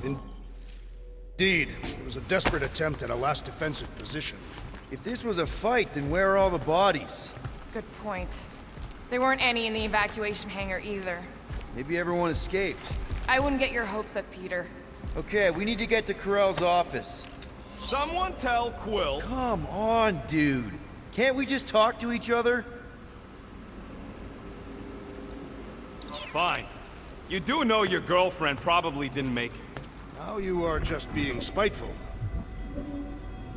Indeed, it was a desperate attempt at a last defensive position. If this was a fight, then where are all the bodies? Good point. There weren't any in the evacuation hangar either. Maybe everyone escaped. I wouldn't get your hopes up, Peter. Okay, we need to get to Corell's office. Someone tell Quill. Come on, dude. Can't we just talk to each other? Fine. You do know your girlfriend probably didn't make it. Now you are just being spiteful.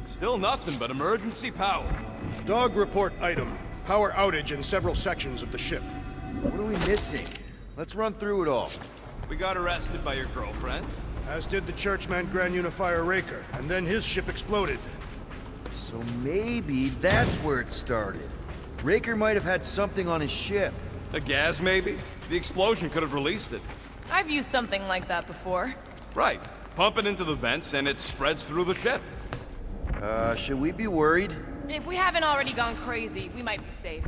Still nothing but emergency power. Dog report item. Power outage in several sections of the ship. What are we missing? Let's run through it all. We got arrested by your girlfriend. As did the Churchman Grand Unifier Raker, and then his ship exploded. So maybe that's where it started. Raker might have had something on his ship. A gas, maybe? The explosion could have released it. I've used something like that before. Right. Pump it into the vents and it spreads through the ship. Should we be worried? If we haven't already gone crazy, we might be safe.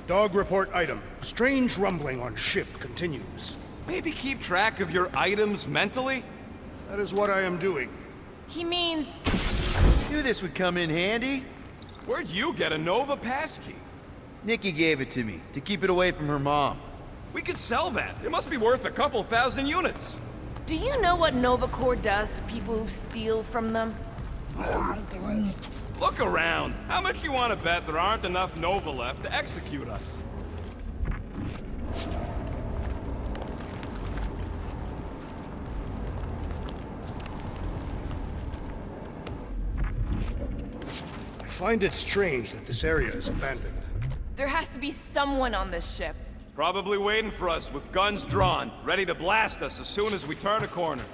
Dog report item. Strange rumbling on ship continues. Maybe keep track of your items mentally? That is what I am doing. He means... Knew this would come in handy. Where'd you get a Nova passkey? Nikki gave it to me, to keep it away from her mom. We could sell that. It must be worth a couple thousand units. Do you know what Nova Corps does to people who steal from them? Look around. How much you want to bet there aren't enough Nova left to execute us? I find it strange that this area is abandoned. There has to be someone on this ship. Probably waiting for us with guns drawn, ready to blast us as soon as we turn a corner.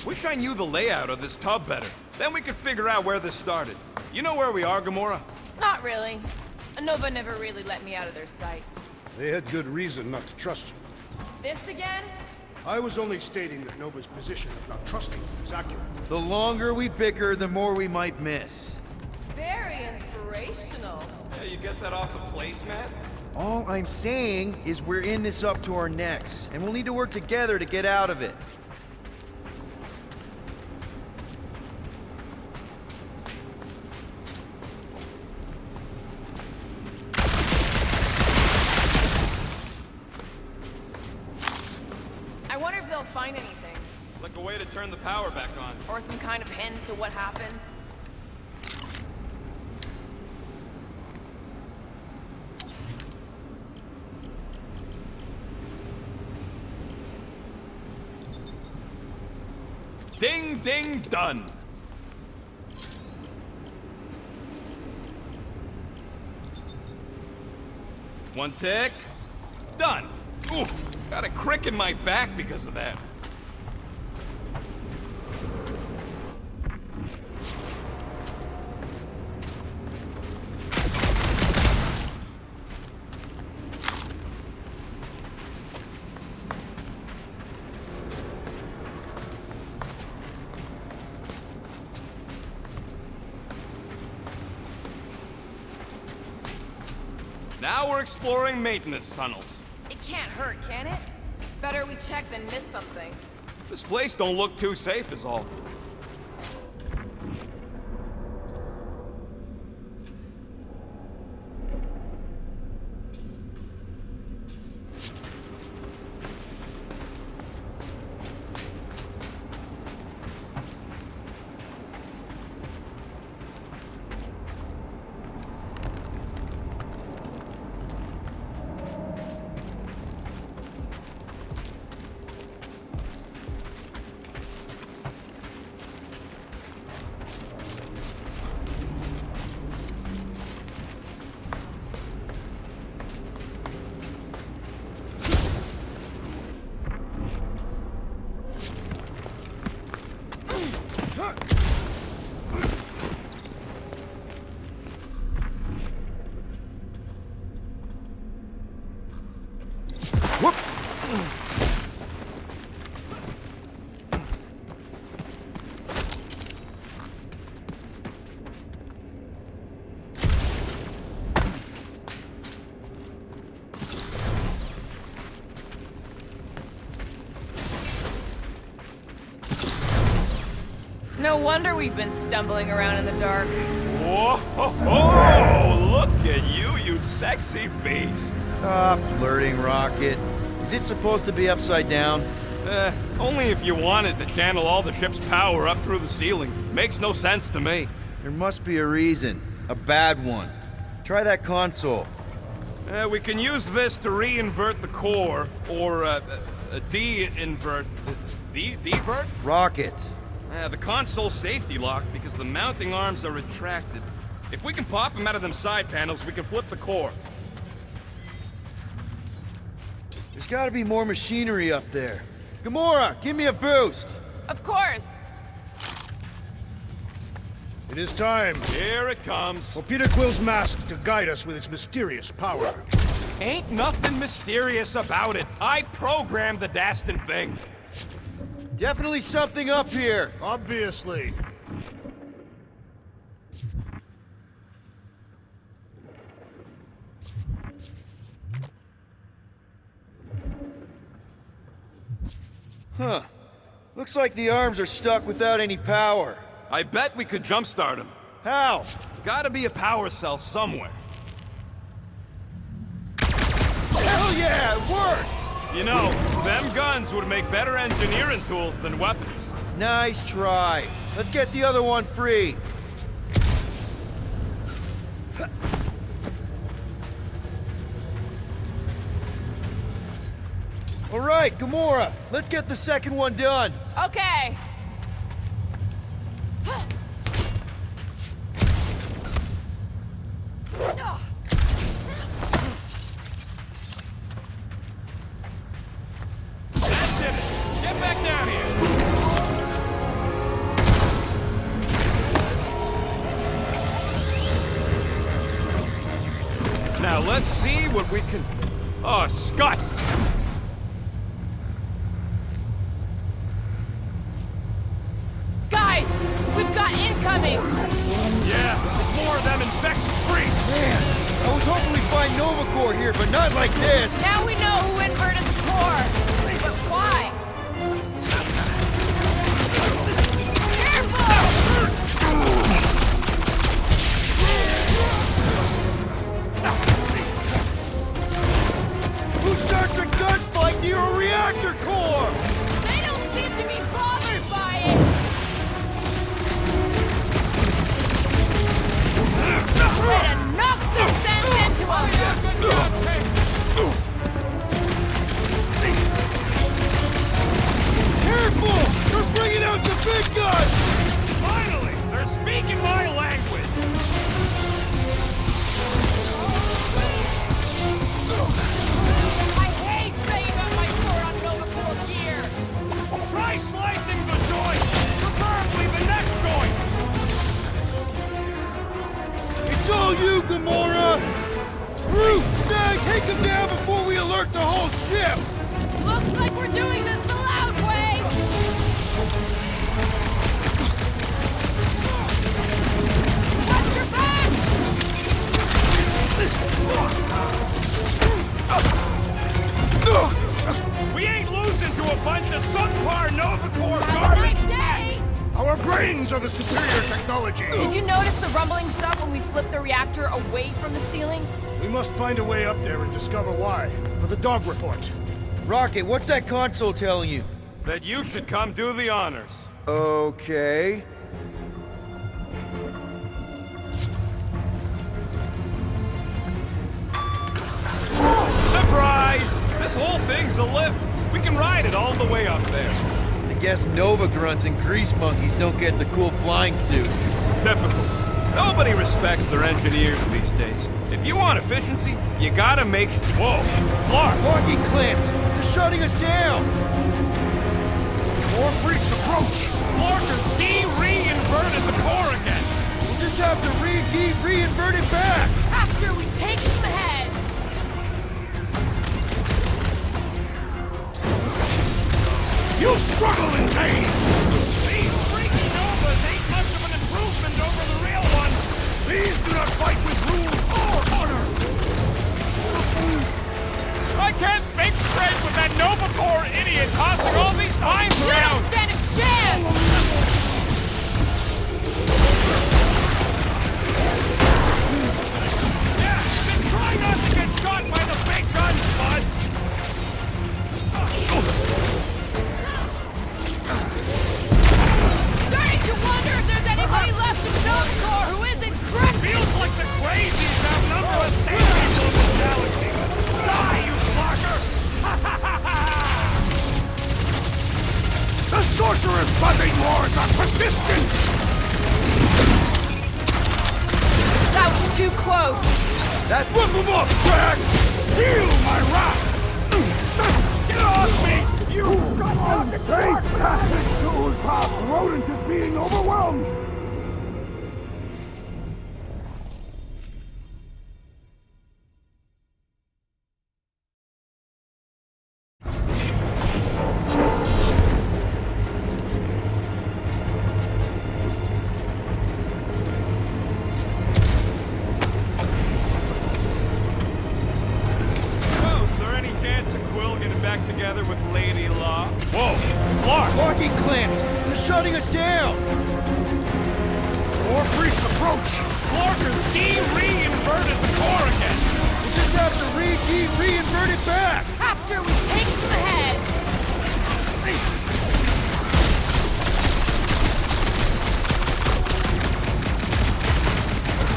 Wish I knew the layout of this tub better. Then we could figure out where this started. You know where we are, Gamora? Not really. Nova never really let me out of their sight. They had good reason not to trust you. This again? I was only stating that Nova's position of not trusting you is accurate. The longer we bicker, the more we might miss. Very inspirational. Yeah, you get that off a placemat? All I'm saying is we're in this up to our necks, and we'll need to work together to get out of it. I wonder if they'll find anything. Like a way to turn the power back on. Or some kind of hint to what happened. Ding, ding, done. One tick. Done. Oof. Got a crick in my back because of that. Now we're exploring maintenance tunnels. It can't hurt, can it? Better we check than miss something. This place don't look too safe is all. No wonder we've been stumbling around in the dark. Whoa! Oh, look at you, you sexy beast. Stop flirting, Rocket. Is it supposed to be upside down? Only if you wanted to channel all the ship's power up through the ceiling. Makes no sense to me. There must be a reason. A bad one. Try that console. We can use this to re-invert the core, or de-invert. Devert? Rocket. The console's safety locked because the mounting arms are retracted. If we can pop them out of them side panels, we can flip the core. There's gotta be more machinery up there. Gamora, give me a boost! Of course! It is time Here it comes. for Peter Quill's mask to guide us with its mysterious power. Ain't nothing mysterious about it. I programmed the dastin' thing. Definitely something up here! Obviously. Huh. Looks like the arms are stuck without any power. I bet we could jumpstart them. How? Gotta be a power cell somewhere. Hell yeah, it worked! You know, them guns would make better engineering tools than weapons. Nice try. Let's get the other one free. All right, Gamora, let's get the second one done. Okay! That did it. Get back down here. Now let's see what we can... Oh, Scott! Guys! We've got incoming! Yeah, more of them infected freaks! Man, I was hoping we'd find Nova Corps here, but not like this. Now we know who inverted the core! But why? Careful! Who starts a gunfight near a reactor core? They don't seem to be bothered by it! Ready to knock some sense into them! Careful! They're bringing out the big guns! Finally! They're speaking my language! I hate saying up my sword on Nova Corps gear! Try slicing the joint! Preferably the neck joint! It's all you, Gamora! Groot, Snag, take him down before we alert the whole ship! Looks like we're doing this the loud way! Watch your back! We ain't losing to a bunch of subpar Nova Corps Have a garbage! nice day! Our brains are the superior technology. Did you notice the rumbling stuff when we flipped the reactor away from the ceiling? We must find a way up there and discover why. For the dog report. Rocket, what's that console telling you? That you should come do the honors. Okay. Surprise! This whole thing's a lift. We can ride it all the way up there. I guess Nova grunts and grease monkeys don't get the cool flying suits. Typical. Nobody respects their engineers these days. If you want efficiency, you gotta make... Whoa! Clark! Locking clamps! They're shutting us down! More freaks approach. Clark is de reinvert it back! After we take some heads! You struggle in vain! These freaky Novas ain't much of an improvement over the real ones! These do not fight with rules or honor! I can't think straight with that Nova Corps idiot tossing all these mines You around! don't stand a chance! Yeah, just try not to get shot by the big guns, bud! Starting to wonder if there's anybody left in Nova Corps who isn't crippled! Feels like the crazies outnumber us sane people in this galaxy! Die, you blocker! The Sorcerer's buzzing lords are persistent! That was too close! That whip 'em up, Drax! Feel my wrath! Get off me! Great passage to Ulfar! Rodent is being overwhelmed! So, is there any chance of Quill getting back together with Lady Law? Whoa! Clark! Locking clamps! They're shutting us down! More freaks approach! Clark has de-reinverted the core again! We just have to reinvert it back! After we take some heads!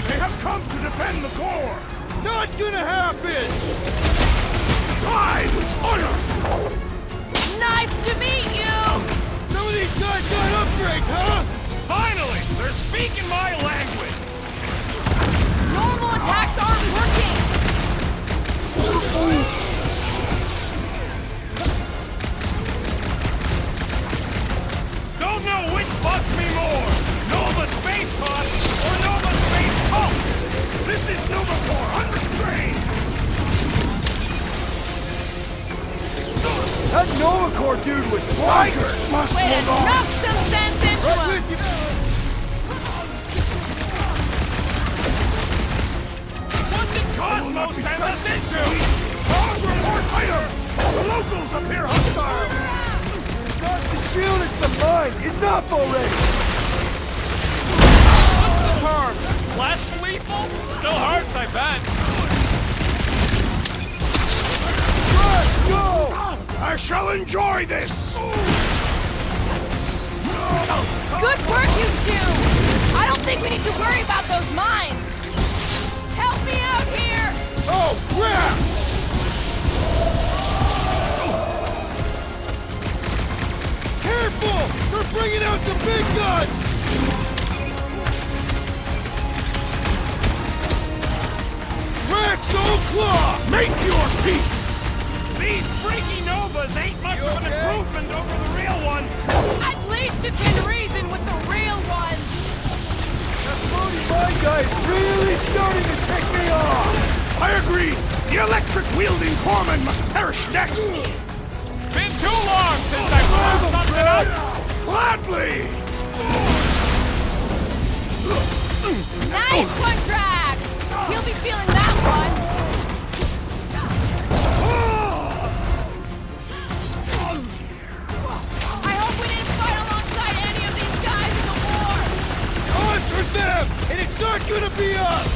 They have come to defend the core! Not gonna happen! Die with honor! Nice to meet you! Some of these guys got upgrades, huh? Finally! They're speaking my language! Normal attacks aren't working! Don't know which bugs me more! Nova Space Bots or Nova Space Cult! This is Nova Corps unrestrained! That Nova Corps dude was bonkers! Must Way to hold on! knock some sense into Right him! with you! What did Cosmos send us into? Wrong report item! The locals appear hostile! It's not the shield, it's the mines! Enough already! What's the term? Less lethal? Still hurts, I bet. Let's go! I shall enjoy this! Good work, you two! I don't think we need to worry about those mines! Help me out here! Oh, crap! Careful! They're bringing out the big guns! Rex O'Claw! Make your peace! These freaky Novas ain't much of an improvement over the real ones! At least you can reason with the real ones! That floaty mine guy is really starting to take me off! I agree! The electric-wielding corpsman must perish next! Been too long since I blew something up! Gladly! Nice one, Drax! He'll be feeling that one! I hope we didn't fight alongside any of these guys in the war! Us or them! And it's not gonna be us!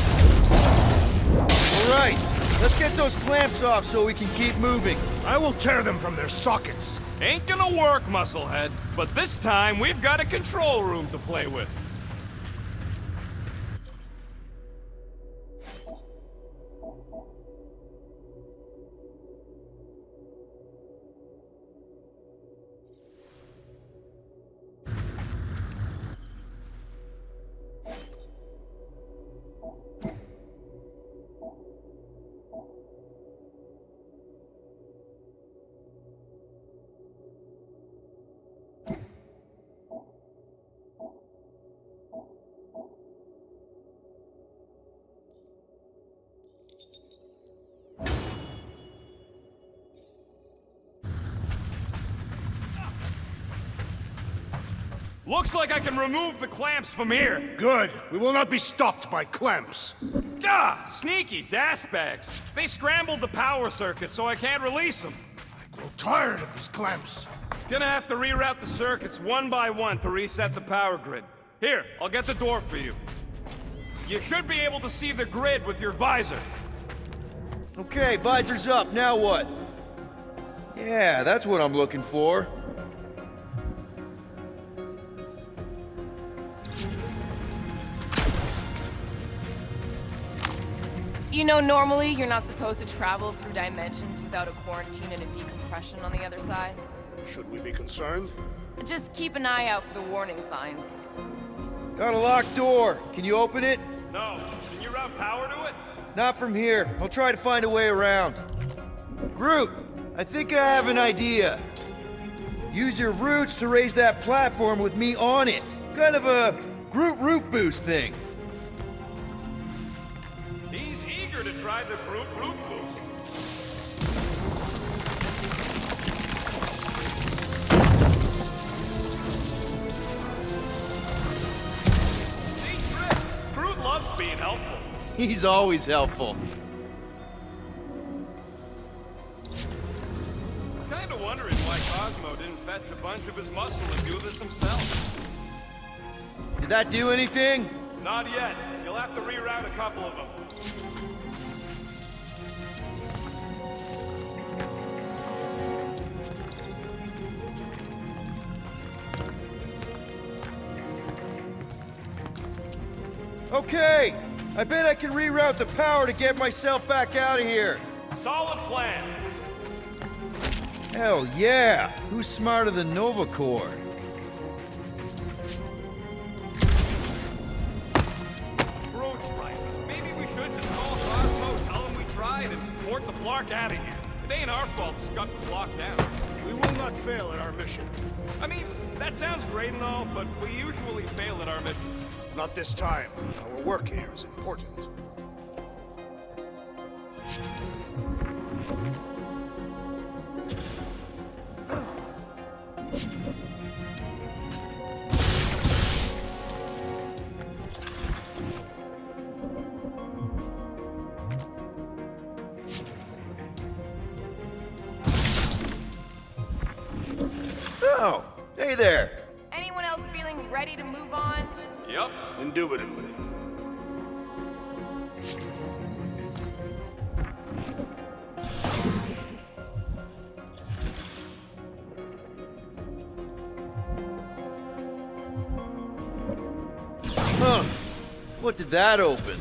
Alright, let's get those clamps off so we can keep moving. I will tear them from their sockets. Ain't gonna work, Musclehead. But this time, we've got a control room to play with. Looks like I can remove the clamps from here. Good. We will not be stopped by clamps. Ah, sneaky dashbags. They scrambled the power circuit so I can't release them. I grow tired of these clamps. Gonna have to reroute the circuits one by one to reset the power grid. Here, I'll get the door for you. You should be able to see the grid with your visor. Okay, visor's up, now what? Yeah, that's what I'm looking for. You know, normally you're not supposed to travel through dimensions without a quarantine and a decompression on the other side. Should we be concerned? Just keep an eye out for the warning signs. Got a locked door. Can you open it? No. Can you route power to it? Not from here. I'll try to find a way around. Groot, I think I have an idea. Use your roots to raise that platform with me on it. Kind of a Groot root boost thing. He's eager to try the Groot root boost. Neat trick. Groot loves being helpful. He's always helpful. Kinda wondering why Cosmo didn't fetch a bunch of his muscle and do this himself. Did that do anything? Not yet. You'll have to reroute a couple of them. Okay, I bet I can reroute the power to get myself back out of here. Solid plan. Hell yeah! Who's smarter than Nova Corps? Groot's right. Maybe we should just call Cosmo, tell him we tried, and port the Flark out of here. It ain't our fault Scud was locked down. We will not fail at our mission. I mean, that sounds great and all, but we usually fail at our missions. Not this time. Our work here is important. Oh, hey there. Anyone else feeling ready to move on? Yep. Indubitably. Huh. What did that open?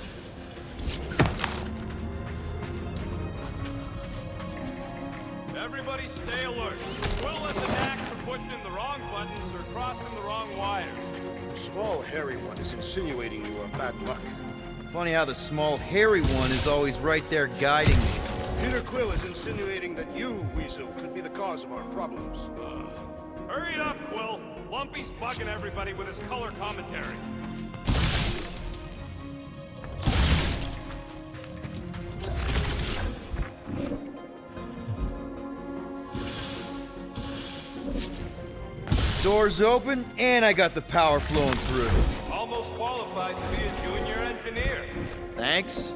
Everybody stay alert. Quill has a knack for pushing the wrong buttons or crossing the wrong wires. The small hairy one is insinuating you are bad luck. Funny how the small hairy one is always right there guiding me. Peter Quill is insinuating that you, Weasel, could be the cause of our problems. Hurry it up, Quill. Lumpy's bugging everybody with his color commentary. Doors open, and I got the power flowing through. Almost qualified to be a junior engineer. Thanks.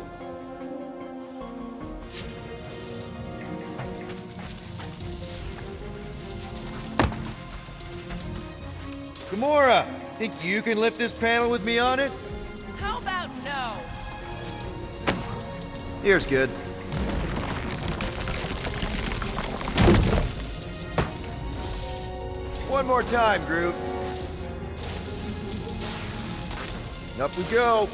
Gamora, think you can lift this panel with me on it? How about no? Here's good. One more time, Groot. Up we go.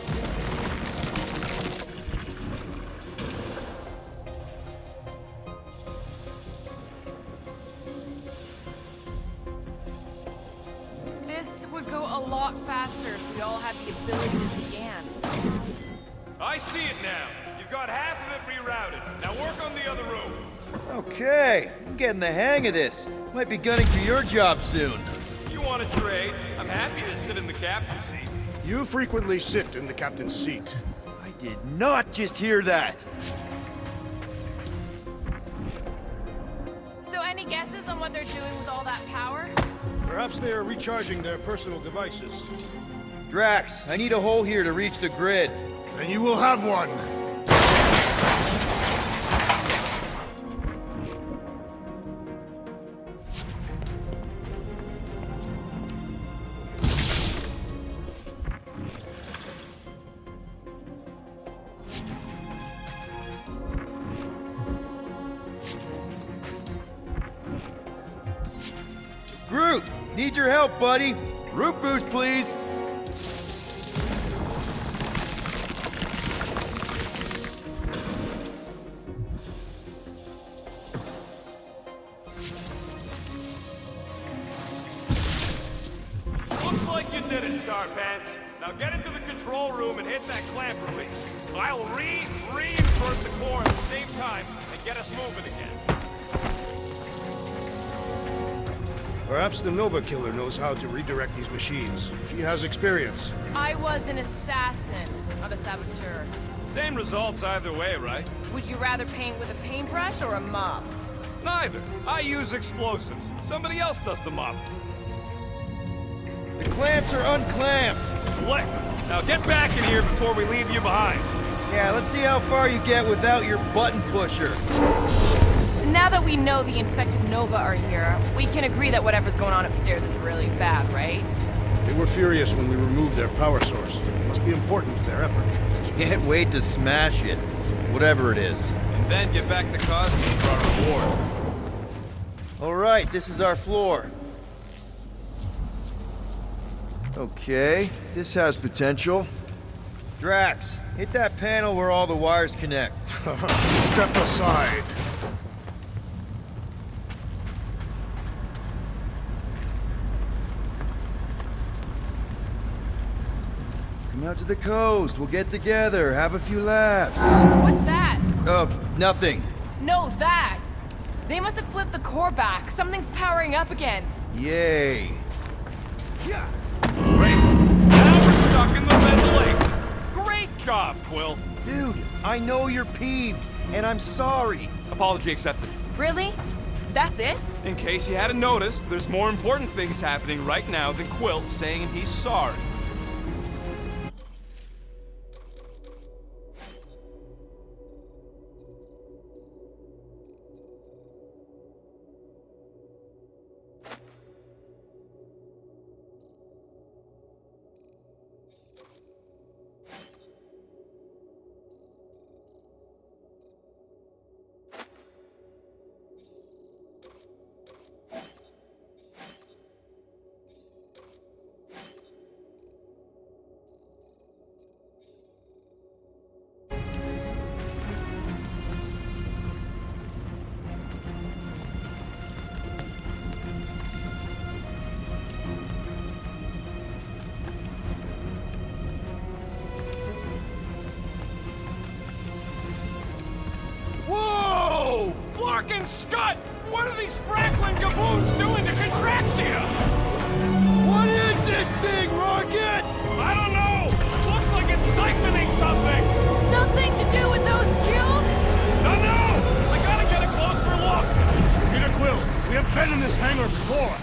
This would go a lot faster if we all had the ability to scan. I see it now. You've got half of it rerouted. Now work on the other room. Okay, I'm getting the hang of this. Might be gunning for your job soon. You want to trade? I'm happy to sit in the captain's seat. You frequently sit in the captain's seat. I did not just hear that. So any guesses on what they're doing with all that power? Perhaps they are recharging their personal devices. Drax, I need a hole here to reach the grid. Then you will have one. Groot, need your help, buddy. Root boost, please. Looks like you did it, Starpants. Now get into the control room and hit that clamp release. I'll reinvert the core at the same time and get us moving again. Perhaps the Nova Killer knows how to redirect these machines. She has experience. I was an assassin, not a saboteur. Same results either way, right? Would you rather paint with a paintbrush or a mop? Neither. I use explosives. Somebody else does the mopping. The clamps are unclamped. Slick. Now get back in here before we leave you behind. Yeah, let's see how far you get without your button pusher. Now that we know the infected Nova are here, we can agree that whatever's going on upstairs is really bad, right? They were furious when we removed their power source. It must be important to their effort. Can't wait to smash it. Whatever it is. And then get back to Cosmo for our reward. All right, this is our floor. Okay, this has potential. Drax, hit that panel where all the wires connect. Step aside. Come out to the coast. We'll get together, have a few laughs. What's that? Nothing. No, that! They must have flipped the core back. Something's powering up again. Yay. Great. Now we're stuck in the ventilation. Great job, Quill. Dude, I know you're peeved, and I'm sorry. Apology accepted. Really? That's it? In case you hadn't noticed, there's more important things happening right now than Quill saying he's sorry. Whoa! Flarkin' Scott! What are these Franklin gaboons doing to Contraxia? What is this thing, Rocket? I don't know! Looks like it's siphoning something! Something to do with those cubes? No! I gotta get a closer look! Peter Quill, we have been in this hangar before.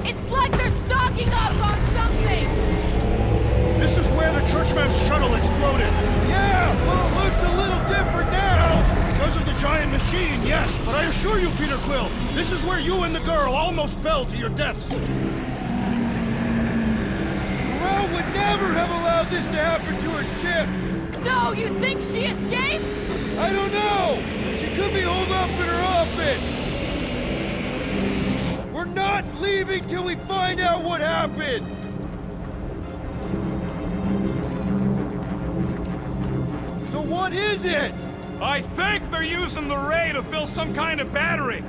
It's like they're stocking up on something! This is where the Churchman's shuttle exploded. Yeah, well, it looks a little different now. Because of the giant machine, yes, but I assure you, Peter Quill, this is where you and the girl almost fell to your deaths. Well, would never have allowed this to happen to a ship. So, you think she escaped? I don't know. She could be holed up in her office. We're not leaving till we find out what happened. So what is it? I think they're using the ray to fill some kind of battery.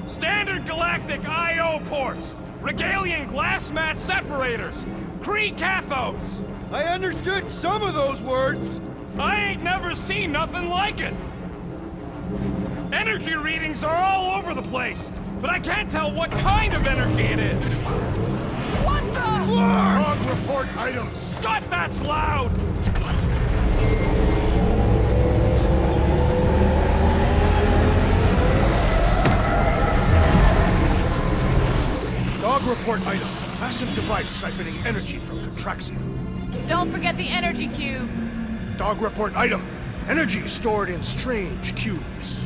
Standard galactic I.O. ports, Regalian glass mat separators, Kree cathodes. I understood some of those words. I ain't never seen nothing like it. Energy readings are all over the place, but I can't tell what kind of energy it is. What the? Log report item. Scott, that's loud! try siphoning energy from Contraxia. Don't forget the energy cubes. Dog report item. Energy stored in strange cubes.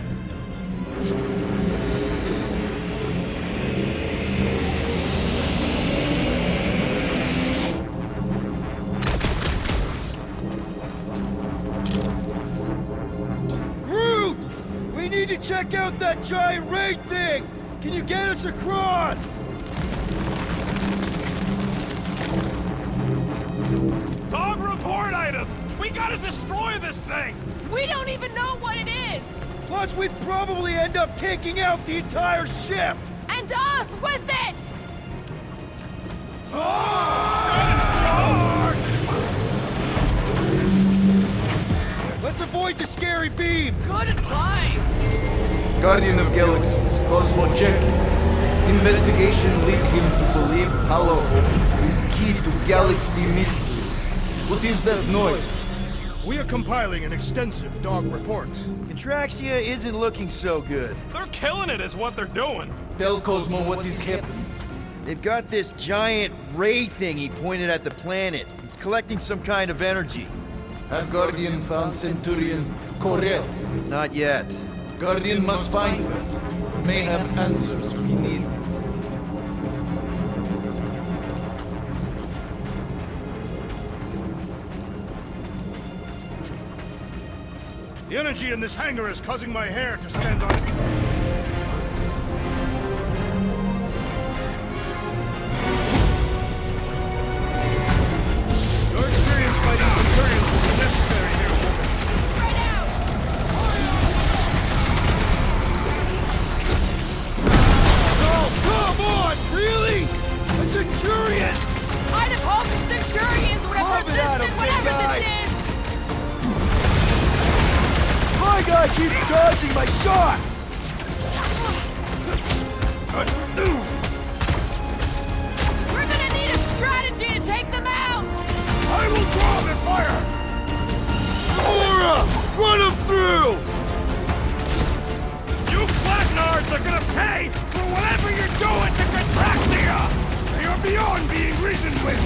Groot! We need to check out that giant raid thing! Can you get us across? Dog report item! We gotta destroy this thing! We don't even know what it is! Plus, we'd probably end up taking out the entire ship! And us with it! Let's avoid the scary beam! Good advice! Guardian of Galaxies, Cosmo Jackie. Investigation lead him to believe Hollow Hope is key to galaxy mystery. What is that noise? We are compiling an extensive dog report. Contraxia isn't looking so good. They're killing it is what they're doing. Tell Cosmo what is happening. They've got this giant ray thing he pointed at the planet. It's collecting some kind of energy. Have Guardian found Centurion Corel? Not yet. Guardian must find her. May have answers we need. The energy in this hangar is causing my hair to stand on end. Your experience fighting Centurions will be necessary here, woman. Spread out! Oh, come on! Really? A Centurion! I'd have hoped the Centurions would have Love it out of resisted big whatever guy. this is! My guy keeps dodging my shots! We're gonna need a strategy to take them out! I will draw their fire! Aura! Run him through! You Flatnards are gonna pay for whatever you're doing to Contraxia! They are beyond being reasoned with!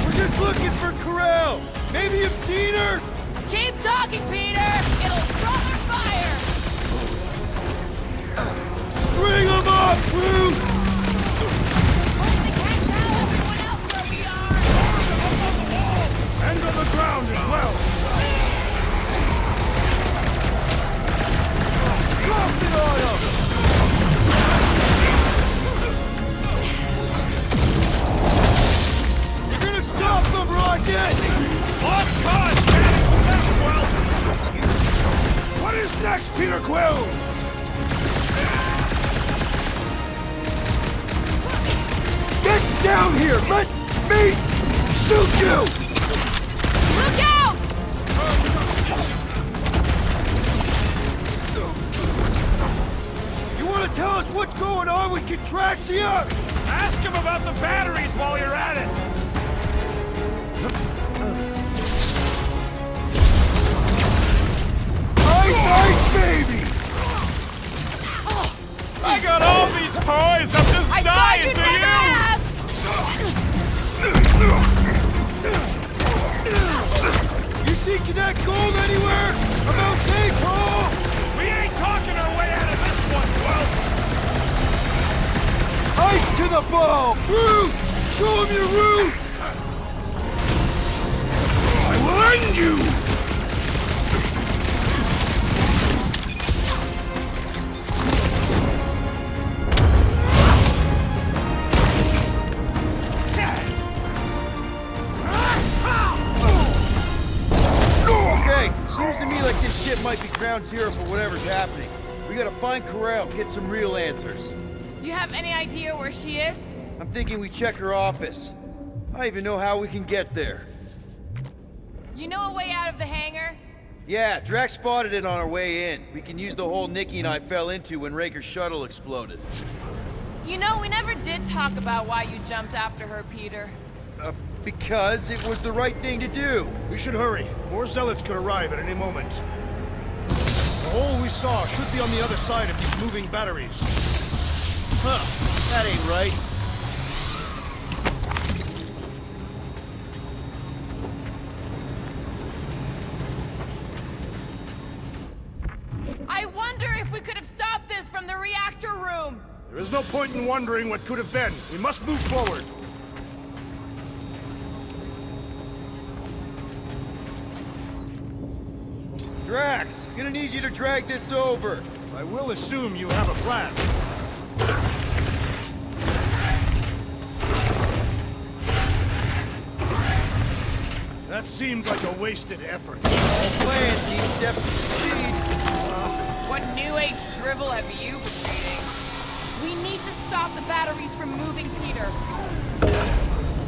We're just looking for Corel! Maybe you've seen her? Keep talking, Peter! It'll draw their fire! String them up, Groot! Hope they can't tell everyone else where we are! And on the ground as well! Drop it on him! You're gonna stop them, Rocket! Lost cause, Janet! Well, What is next, Peter Quill? Get down here! Let me shoot you! Look out! You wanna tell us what's going on with Contraxia? ask him about the batteries while you're at it! Ice, ice, baby! I got all these toys, I'm just I thought dying you'd to never use! ask! You see Cadet Gold anywhere? I'm okay, Paul! We ain't talking our way out of this one, well, Ice to the ball! Groot! Show him your roots! I will end you! Okay, seems to me like this ship might be ground zero for whatever's happening. We gotta find Corel, get some real answers. You have any idea where she is? I'm thinking we check her office. I don't even know how we can get there. You know a way out of the hangar? Yeah, Drax spotted it on our way in. We can use the hole Nikki and I fell into when Raker's shuttle exploded. You know, we never did talk about why you jumped after her, Peter. Because it was the right thing to do. We should hurry. More zealots could arrive at any moment. The hole we saw should be on the other side of these moving batteries. Huh, that ain't right. I wonder if we could have stopped this from the reactor room. There is no point in wondering what could have been. We must move forward. Drax, gonna need you to drag this over. I will assume you have a plan. That seemed like a wasted effort. All plans need Steph to succeed. What new age drivel have you been reading? We need to stop the batteries from moving, Peter.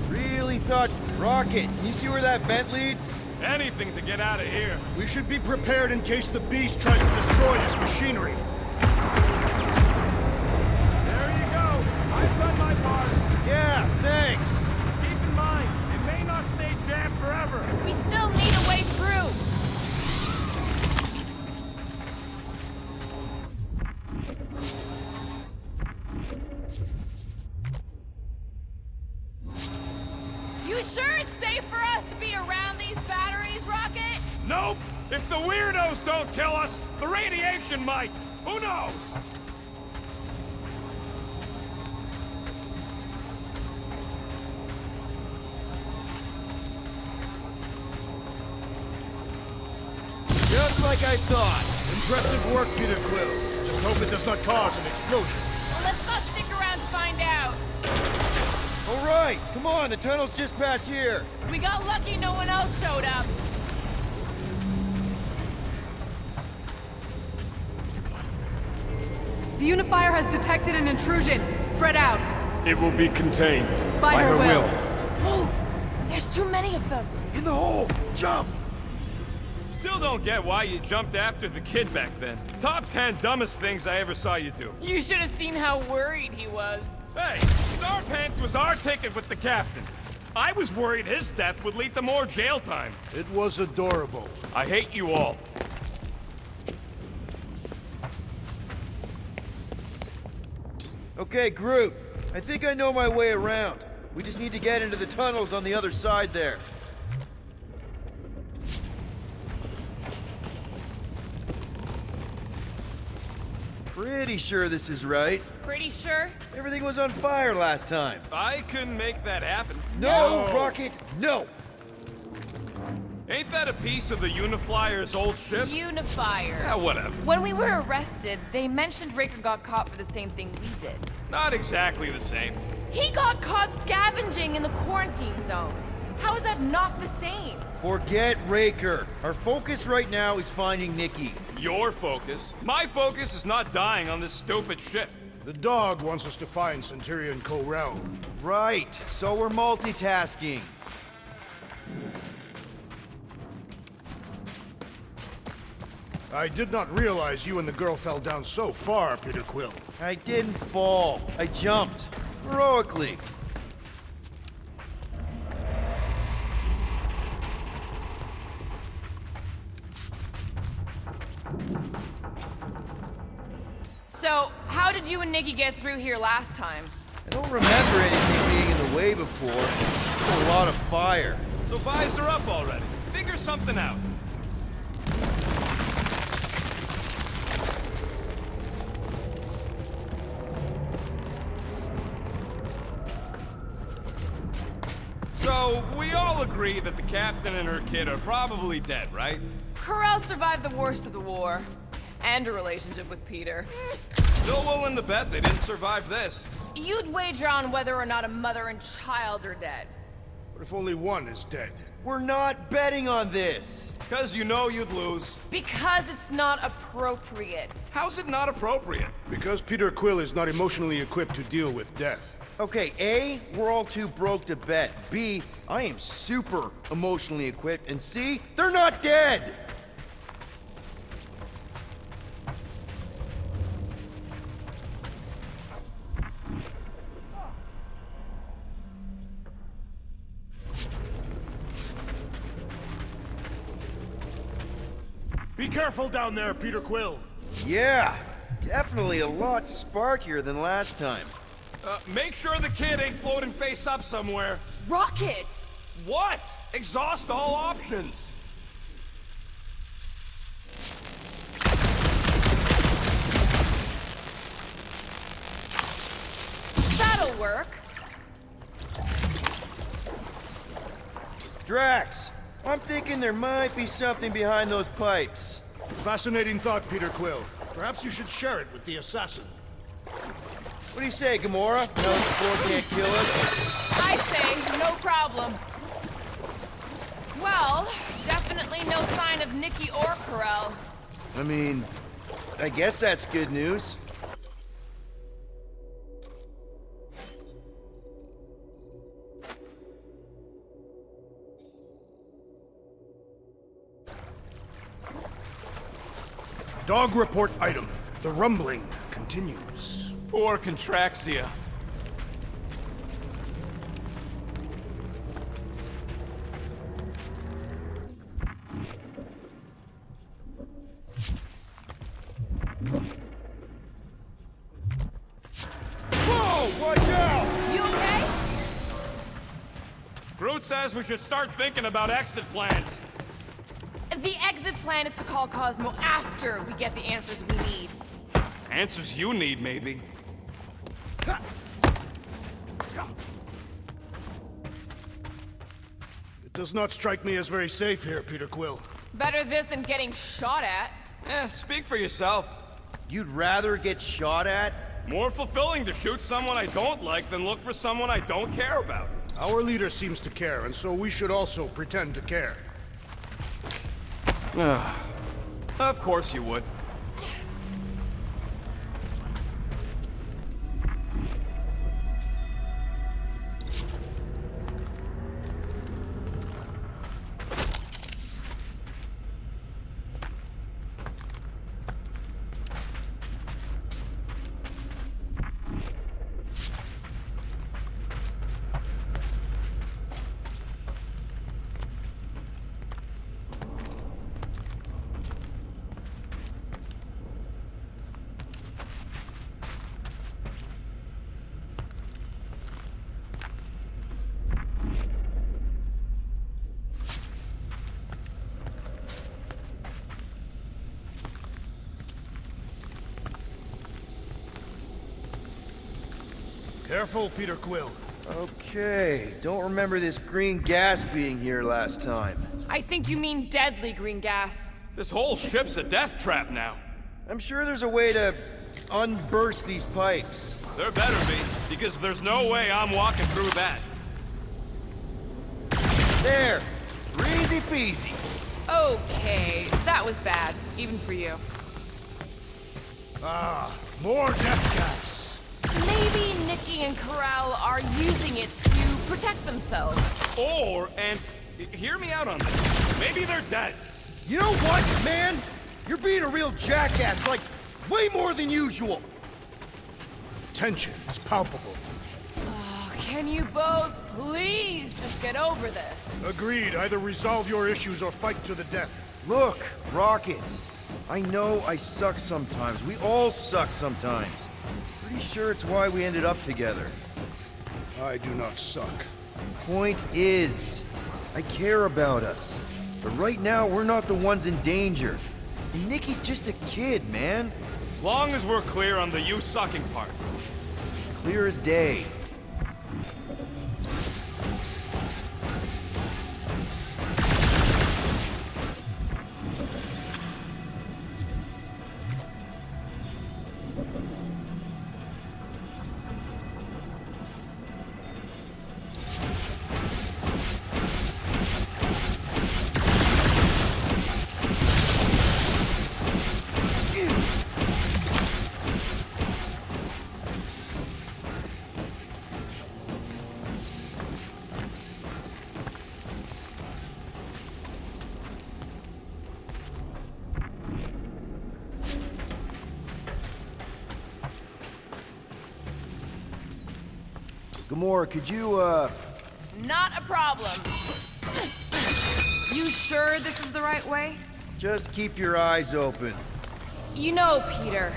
Really thought... Rocket, can you see where that vent leads? Anything to get out of here. We should be prepared in case the beast tries to destroy this machinery. There you go. I've done my part. Yeah, thanks. Keep in mind, it may not stay jammed forever. We still need a way through. You sure it's safe for us to be around these batteries, Rocket? Nope. If the weirdos don't kill us, the radiation might. Who knows? Just like I thought. Impressive work, Peter Quill. Just hope it does not cause an explosion. Well, let's not stick around to find out. All right, come on, the tunnel's just past here. We got lucky no one else showed up. The Unifier has detected an intrusion. Spread out. It will be contained. By her will. Move! There's too many of them. In the hole, jump! Still don't get why you jumped after the kid back then. Top 10 dumbest things I ever saw you do. You should have seen how worried he was. Hey, Starpants was our ticket with the captain. I was worried his death would lead to more jail time. It was adorable. I hate you all. Okay, Groot. I think I know my way around. We just need to get into the tunnels on the other side there. Pretty sure this is right. Pretty sure? Everything was on fire last time. I couldn't make that happen. No, Rocket, no! Ain't that a piece of the Uniflyer's old ship? Unifier. Yeah, whatever. When we were arrested, they mentioned Raker got caught for the same thing we did. Not exactly the same. He got caught scavenging in the quarantine zone. How is that not the same? Forget Raker. Our focus right now is finding Nikki. Your focus. My focus is not dying on this stupid ship. The dog wants us to find Centurion Ko-Rel. Right, so we're multitasking. I did not realize you and the girl fell down so far, Peter Quill. I didn't fall. I jumped. Heroically. So, how did you and Nikki get through here last time? I don't remember anything being in the way before. Just a lot of fire. So visor up already. Figure something out. So, we all agree that the captain and her kid are probably dead, right? Corral survived the worst of the war. And a relationship with Peter. Still willing to bet they didn't survive this. You'd wager on whether or not a mother and child are dead. What if only one is dead? We're not betting on this. Because you know you'd lose. Because it's not appropriate. How's it not appropriate? Because Peter Quill is not emotionally equipped to deal with death. Okay, A, we're all too broke to bet. B, I am super emotionally equipped. And C, they're not dead! Be careful down there, Peter Quill. Yeah, definitely a lot sparkier than last time. Make sure the kid ain't floating face up somewhere. Rockets! What? Exhaust all options. That'll work. Drax, I'm thinking there might be something behind those pipes. Fascinating thought, Peter Quill. Perhaps you should share it with the assassin. What do you say, Gamora? No, Thor can't kill us. I say, no problem. Well, definitely no sign of Nikki or Karel. I mean, I guess that's good news. Dog report item. The rumbling continues. Poor Contraxia. Whoa, watch out! You okay? Groot says we should start thinking about exit plans. The exit plan is to call Cosmo after we get the answers we need. Answers you need, maybe. It does not strike me as very safe here, Peter Quill. Better this than getting shot at. Speak for yourself. You'd rather get shot at? More fulfilling to shoot someone I don't like than look for someone I don't care about. Our leader seems to care, and so we should also pretend to care. Of course you would. Careful, Peter Quill. Okay, don't remember this green gas being here last time. I think you mean deadly green gas. This whole ship's a death trap now. I'm sure there's a way to unburst these pipes. There better be, because there's no way I'm walking through that. There! Easy peasy. Okay, that was bad, even for you. More death gas. Maybe Nikki and Karel are using it to protect themselves. And hear me out on this. Maybe they're dead. You know what, man? You're being a real jackass, like, way more than usual. Tension is palpable. Can you both please just get over this? Agreed. Either resolve your issues or fight to the death. Look, Rocket. I know I suck sometimes. We all suck sometimes. Pretty sure it's why we ended up together. I do not suck. Point is, I care about us. But right now, we're not the ones in danger. And Nikki's just a kid, man. Long as we're clear on the you sucking part. Clear as day. Gamora, could you, Not a problem. You sure this is the right way? just keep your eyes open. You know, Peter,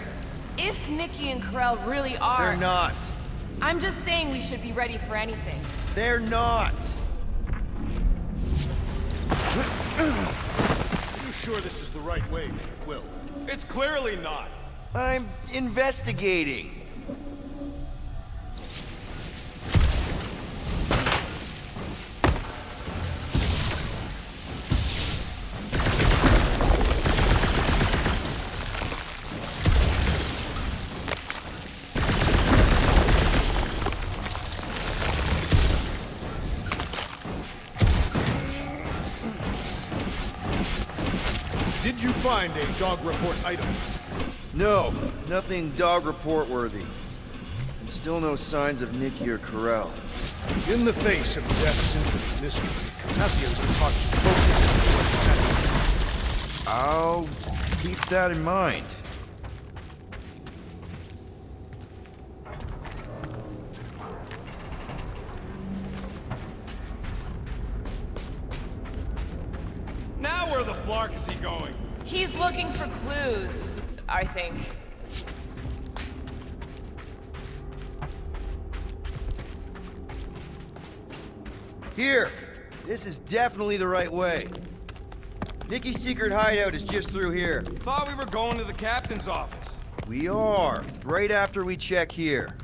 if Nikki and Corell really are... They're not. I'm just saying we should be ready for anything. They're not. Are you sure this is the right way, Quill? It's clearly not. I'm investigating. Did you find a dog report item? No, nothing dog report worthy. And still no signs of Nikki or Corell. In the face of Death's infinite mystery, Katapians are taught to focus on I'll keep that in mind. Now where the flark is he going? He's looking for clues, I think. Here! This is definitely the right way. Nikki's secret hideout is just through here. Thought we were going to the captain's office. We are, right after we check here.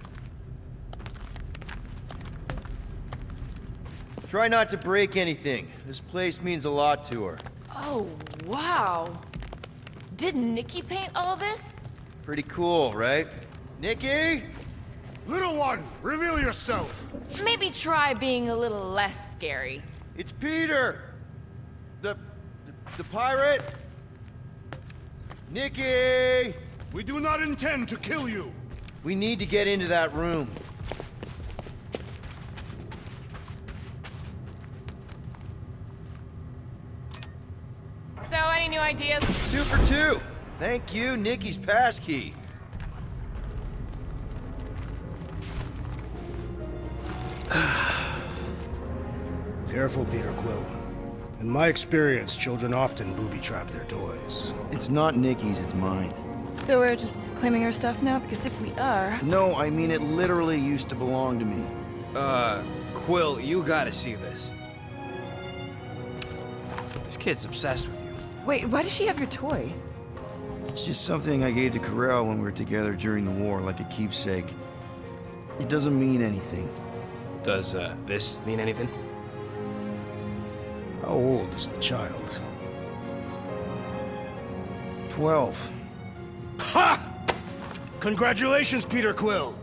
Try not to break anything. This place means a lot to her. Oh, wow. Did Nikki paint all this? Pretty cool, right? Nikki? Little one, reveal yourself. Maybe try being a little less scary. It's Peter! The pirate? Nikki! We do not intend to kill you. We need to get into that room. So, any new ideas? 2 for 2. Thank you, Nikki's passkey. Careful, Peter Quill. In my experience, children often booby-trap their toys. It's not Nikki's, it's mine. So we're just claiming her stuff now? Because if we are... No, I mean it literally used to belong to me. Quill, you gotta see this. This kid's obsessed with you. Wait, why does she have your toy? It's just something I gave to Corell when we were together during the war, like a keepsake. It doesn't mean anything. Does, this mean anything? How old is the child? 12. Ha! Congratulations, Peter Quill.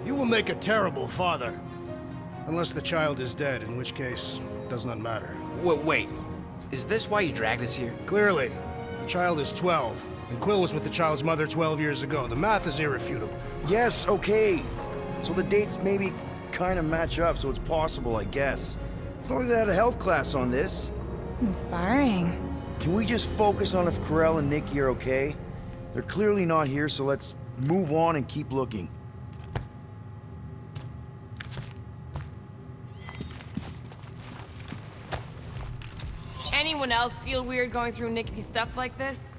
You will make a terrible father. Unless the child is dead, in which case, it does not matter. Wait. Is this why you dragged us here? Clearly, the child is 12, and Quill was with the child's mother 12 years ago. The math is irrefutable. Yes, okay. So the dates maybe kind of match up, so it's possible, I guess. It's not like they had a health class on this. Inspiring. Can we just focus on if Corell and Nikki are okay? They're clearly not here, so let's move on and keep looking. Anyone else feel weird going through Nikki's stuff like this?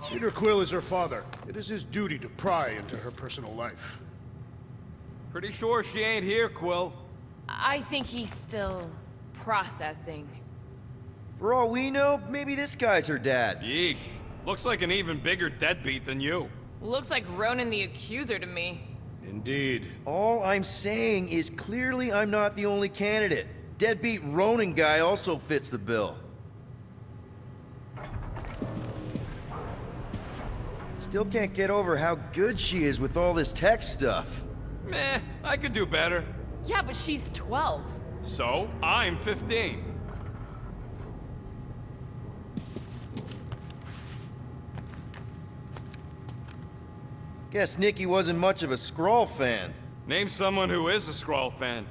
Peter Quill is her father. It is his duty to pry into her personal life. Pretty sure she ain't here, Quill. I think he's still processing. For all we know, maybe this guy's her dad. Yeesh. Looks like an even bigger deadbeat than you. Looks like Ronan the Accuser to me. Indeed. All I'm saying is clearly I'm not the only candidate. Deadbeat Ronin guy also fits the bill. Still can't get over how good she is with all this tech stuff. Meh, I could do better. Yeah, but she's 12. So, I'm 15. Guess Nikki wasn't much of a Skrull fan. Name someone who is a Skrull fan.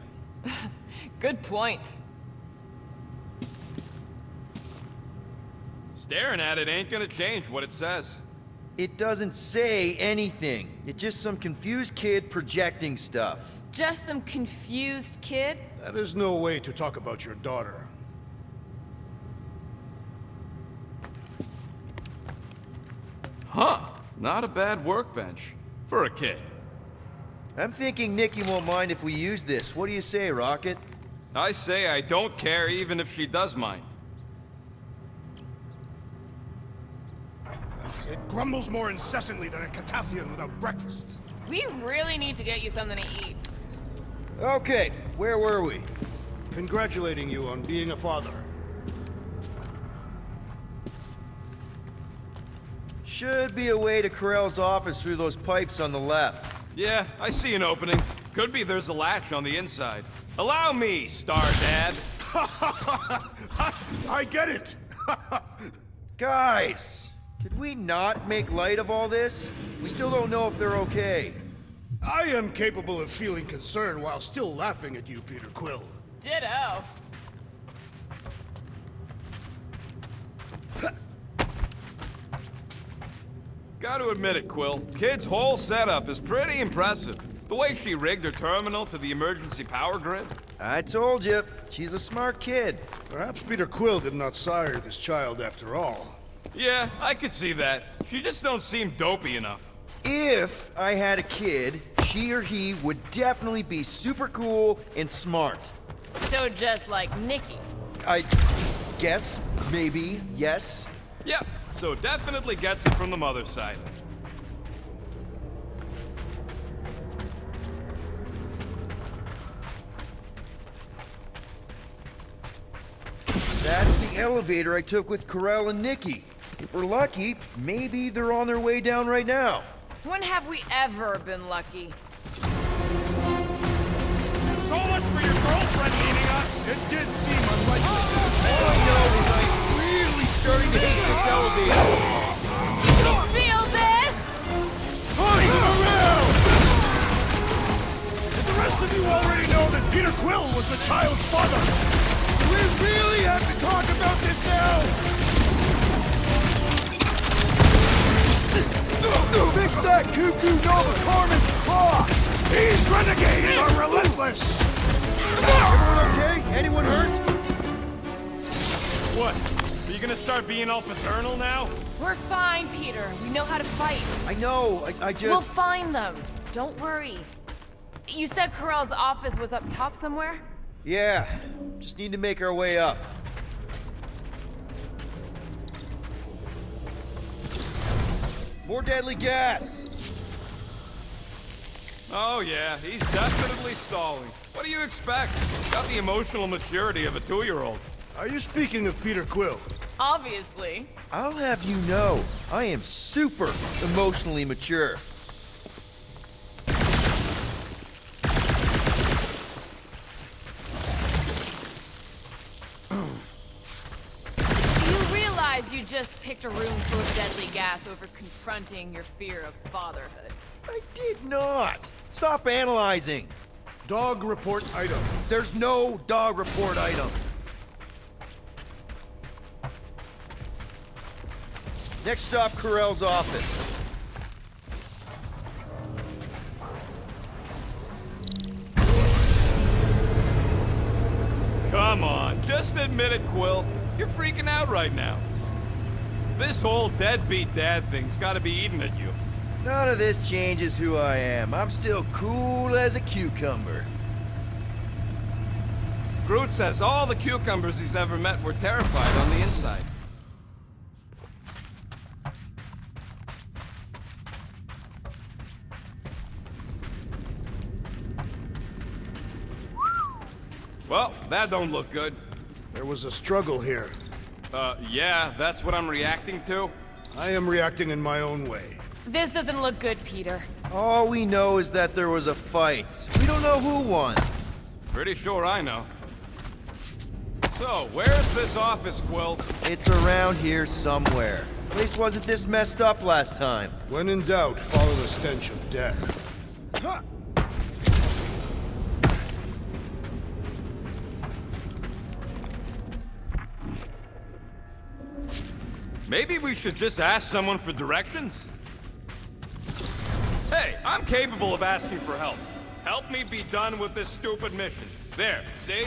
Good point. Staring at it ain't gonna change what it says. It doesn't say anything. It's just some confused kid projecting stuff. Just some confused kid? That is no way to talk about your daughter. Huh. Not a bad workbench. For a kid. I'm thinking Nikki won't mind if we use this. What do you say, Rocket? I say I don't care even if she does mind. It grumbles more incessantly than a Catathian without breakfast. We really need to get you something to eat. Okay, where were we? Congratulating you on being a father. Should be a way to Corell's office through those pipes on the left. Yeah, I see an opening. Could be there's a latch on the inside. Allow me, Star Dad. I get it! Guys, could we not make light of all this? We still don't know if they're okay. I am capable of feeling concern while still laughing at you, Peter Quill. Ditto. Gotta admit it, Quill. Kid's whole setup is pretty impressive. The way she rigged her terminal to the emergency power grid. I told you, she's a smart kid. Perhaps Peter Quill did not sire this child after all. Yeah, I could see that. She just don't seem dopey enough. If I had a kid, she or he would definitely be super cool and smart. So just like Nikki. I guess, maybe, yes. Yep, so definitely gets it from the mother's side. That's the elevator I took with Corell and Nikki. If we're lucky, maybe they're on their way down right now. When have we ever been lucky? So much for your girlfriend leaving us! It did seem unlikely. All I know is I'm really starting to hate this elevator. Feel this? Toys around! Did the rest of you already know that Peter Quill was the child's father? Do we really have to talk about this now? Fix that cuckoo Nova Carmen's clock! These renegades are relentless! Everyone okay? Anyone hurt? What? Are you gonna start being all paternal now? We're fine, Peter. We know how to fight. I know, I just... We'll find them. Don't worry. You said Corell's office was up top somewhere? Yeah, just need to make our way up. More deadly gas! Oh yeah, he's definitely stalling. What do you expect? Got the emotional maturity of a 2-year-old. Are you speaking of Peter Quill? Obviously. I'll have you know, I am super emotionally mature. You realize you just picked a room full of deadly gas over confronting your fear of fatherhood. I did not! Stop analyzing! Dog report item. There's no dog report item. Next stop, Corell's office. Come on, just admit it, Quill. You're freaking out right now. This whole deadbeat dad thing's gotta be eating at you. None of this changes who I am. I'm still cool as a cucumber. Groot says all the cucumbers he's ever met were terrified on the inside. Well, that don't look good. There was a struggle here. Yeah, that's what I'm reacting to. I am reacting in my own way. This doesn't look good, Peter. All we know is that there was a fight. We don't know who won. Pretty sure I know. So, where's this office, Quill? It's around here somewhere. Place wasn't this messed up last time. When in doubt, follow the stench of death. Maybe we should just ask someone for directions? Hey, I'm capable of asking for help. Help me be done with this stupid mission. There, see?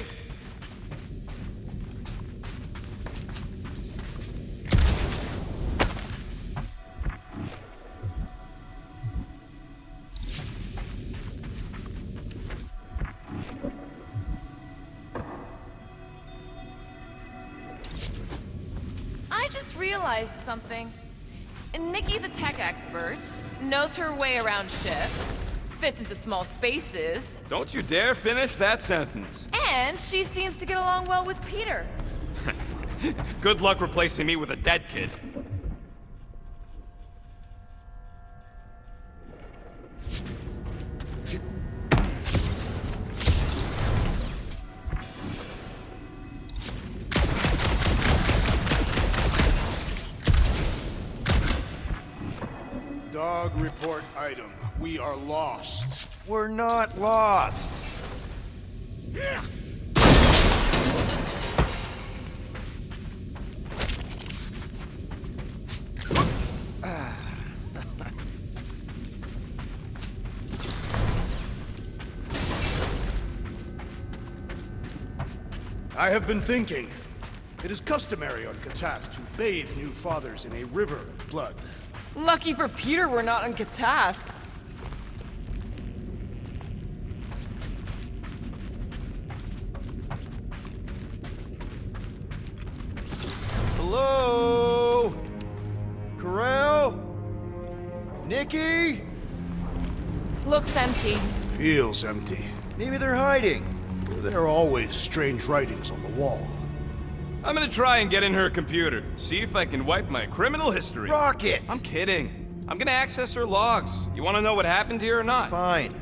I just realized something. Nikki's a tech expert, knows her way around ships, fits into small spaces, Don't you dare finish that sentence. and she seems to get along well with Peter. Good luck replacing me with a dead kid. Dog report item. We are lost. We're not lost. I have been thinking. It is customary on Katath to bathe new fathers in a river of blood. Lucky for Peter we're not on Katath. Hello? Corral? Nikki? Looks empty. Feels empty. Maybe they're hiding. There are always strange writings on the wall. I'm gonna try and get in her computer, see if I can wipe my criminal history. Rocket! I'm kidding. I'm gonna access her logs. You wanna know what happened here or not? Fine.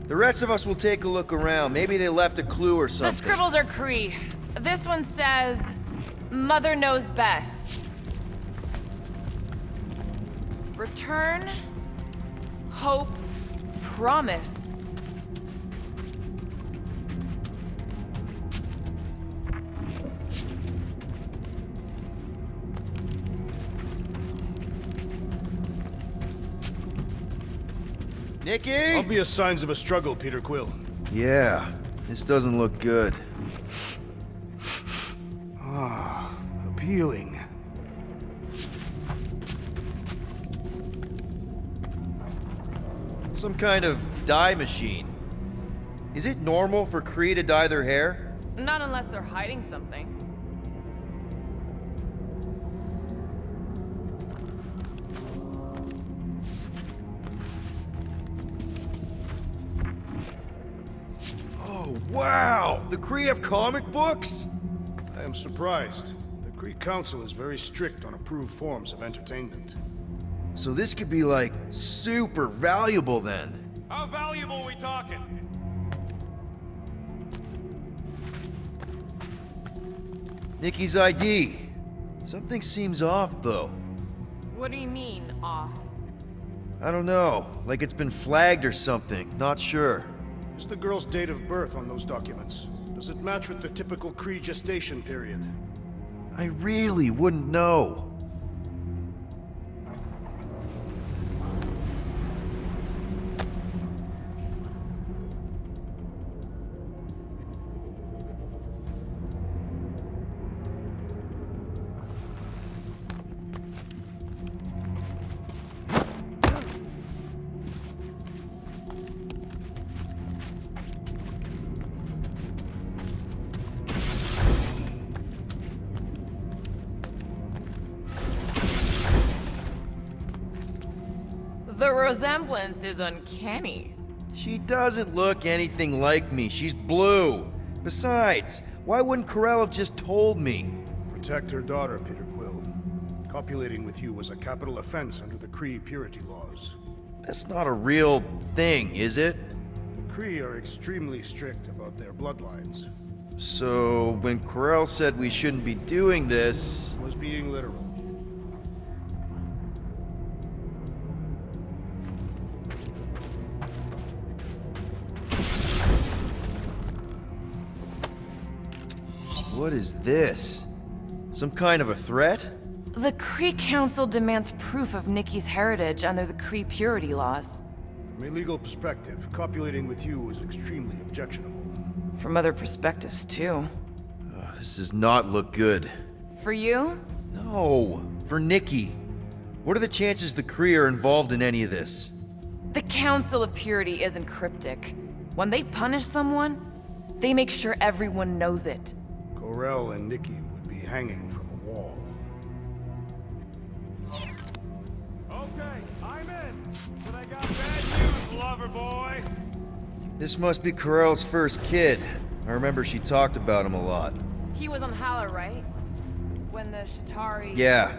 The rest of us will take a look around. Maybe they left a clue or The something. scribbles are Cree. This one says, Mother knows best. Return, hope, promise. Nikki? Obvious signs of a struggle, Peter Quill. Yeah, this doesn't look good. Appealing. Some kind of dye machine. Is it normal for Kree to dye their hair? Not unless they're hiding something. Oh, wow! The Kree have comic books? I am surprised. The Kree Council is very strict on approved forms of entertainment. So this could be like super valuable then. How valuable are we talking? Nikki's ID. Something seems off though. What do you mean, off? I don't know, like it's been flagged or something, not sure. Is the girl's date of birth on those documents? Does it match with the typical Kree gestation period? I really wouldn't know. The resemblance is uncanny. She doesn't look anything like me. She's blue. Besides, why wouldn't Corell have just told me? Protect her daughter, Peter Quill. Copulating with you was a capital offense under the Kree purity laws. That's not a real thing, is it? The Kree are extremely strict about their bloodlines. So, when Corell said we shouldn't be doing this... Was being literal. What is this? Some kind of a threat? The Kree Council demands proof of Nikki's heritage under the Kree purity laws. From a legal perspective, copulating with you is extremely objectionable. From other perspectives, too. This does not look good. For you? No, for Nikki. What are the chances the Kree are involved in any of this? The Council of Purity isn't cryptic. When they punish someone, they make sure everyone knows it. Ko-Rel and Nikki would be hanging from a wall. Okay, I'm in. But I got bad news, lover boy. This must be Ko-Rel's first kid. I remember she talked about him a lot. He was on Hala, right? When the Shatari... Yeah.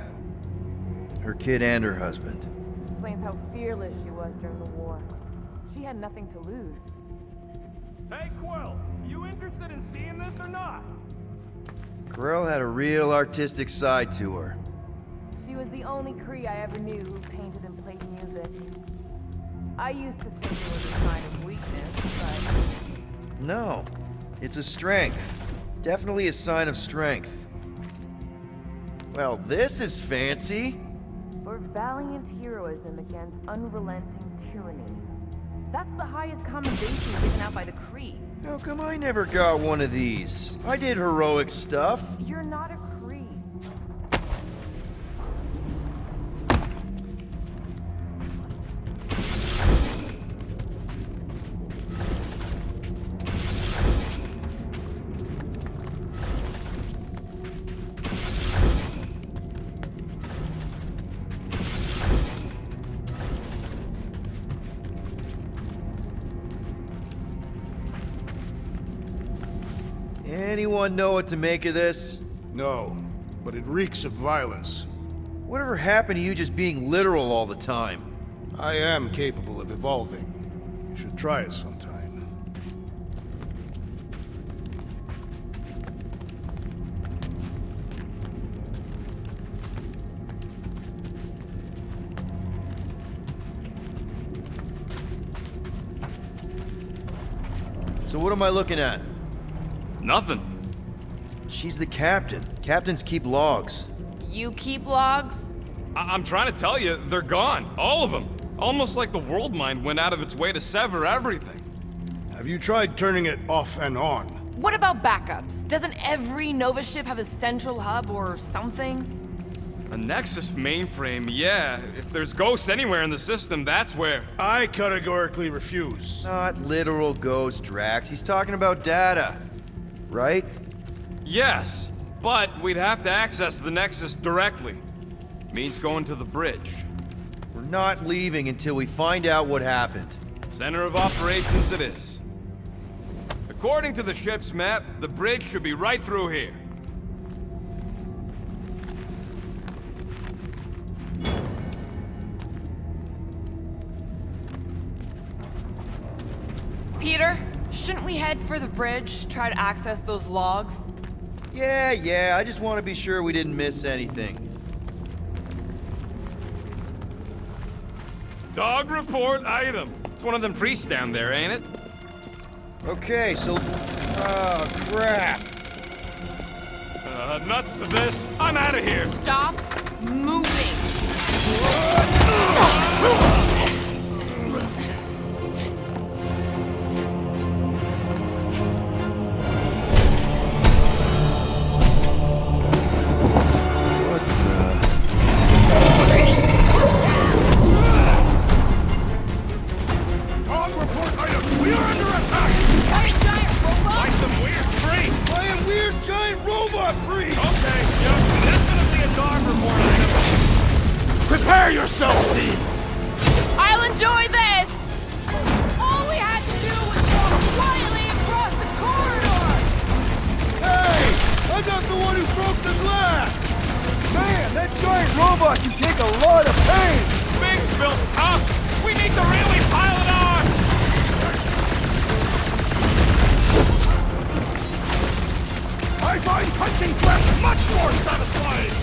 Her kid and her husband. Explains how fearless she was during the war. She had nothing to lose. Hey, Quill, you interested in seeing this or not? Ko-Rel had a real artistic side to her. She was the only Kree I ever knew who painted and played music. I used to think it was a sign of weakness, but... No, it's a strength. Definitely a sign of strength. Well, this is fancy. For valiant heroism against unrelenting tyranny. That's the highest commendation given out by the Kree. How come I never got one of these? I did heroic stuff. You're not a Kree. Anyone know what to make of this? No, but it reeks of violence. Whatever happened to you just being literal all the time? I am capable of evolving. You should try it sometime. So what am I looking at? Nothing. She's the captain. Captains keep logs. You keep logs? I'm trying to tell you, they're gone. All of them. Almost like the world mind went out of its way to sever everything. Have you tried turning it off and on? What about backups? Doesn't every Nova ship have a central hub or something? A Nexus mainframe, yeah. If there's ghosts anywhere in the system, that's where. I categorically refuse. Not literal ghost, Drax. He's talking about data. Right? Yes, but we'd have to access the Nexus directly. Means going to the bridge. We're not leaving until we find out what happened. Center of operations it is. According to the ship's map, the bridge should be right through here. Peter, shouldn't we head for the bridge, try to access those logs? Yeah, I just want to be sure we didn't miss anything. Dog report item. It's one of them priests down there, ain't it? Okay, so... Oh, crap. Nuts to this. I'm out of here. Stop moving! Dog report item! We are under attack! By a giant robot? By some weird priest. By a weird giant robot priest! Okay, yep. Definitely a dog report item. Prepare yourself, thief! I'll enjoy this! All we had to do was walk quietly across the corridor! Hey! I'm not the one who broke the glass! Man, that giant robot can take a lot of pain! Big's built tough. We need to really pile it on. I find punching flesh much more satisfying!